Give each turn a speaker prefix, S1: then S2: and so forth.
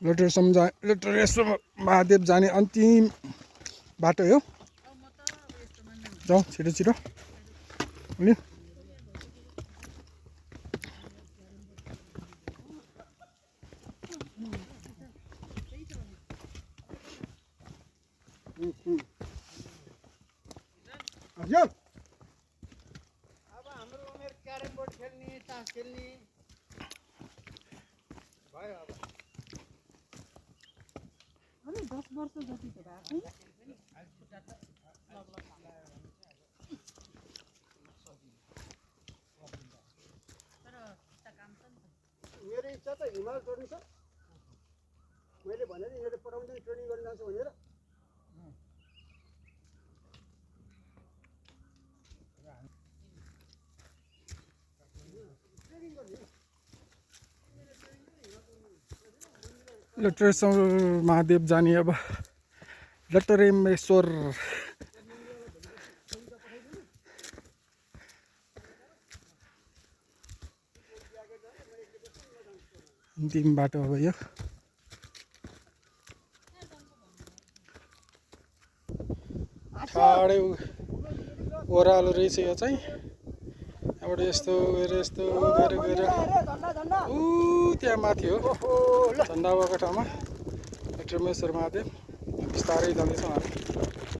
S1: लटरेश्वर महादेव जाने अन्तिम बाटो हो। जाउँ छिटो छिटो अनि
S2: अब हाम्रो उमेर क्यारम बोर्ड खेल्ने तास खेल्ने भयो। अब
S3: 10 वर्ष जति त भएको
S2: मेरो इच्छा त हिमाल चढ्नु छ। मैले भने नि यिनीहरूले पठाउँदैन ट्रेनिङ गर्न जान्छु भनेर।
S1: लटरेश्वर महादेव जाने अब लटरेश्वर अन्तिम बाटो हो यो। ठाडै ओह्रालो रहेछ यो चाहिँ। यहाँबाट यस्तो गएर यस्तो गएर गएर ऊ त्यहाँ माथि हो झन्डा भएको ठाउँमा लटरेश्वर महादेव बिस्तारै जाँदैछौँ हामी।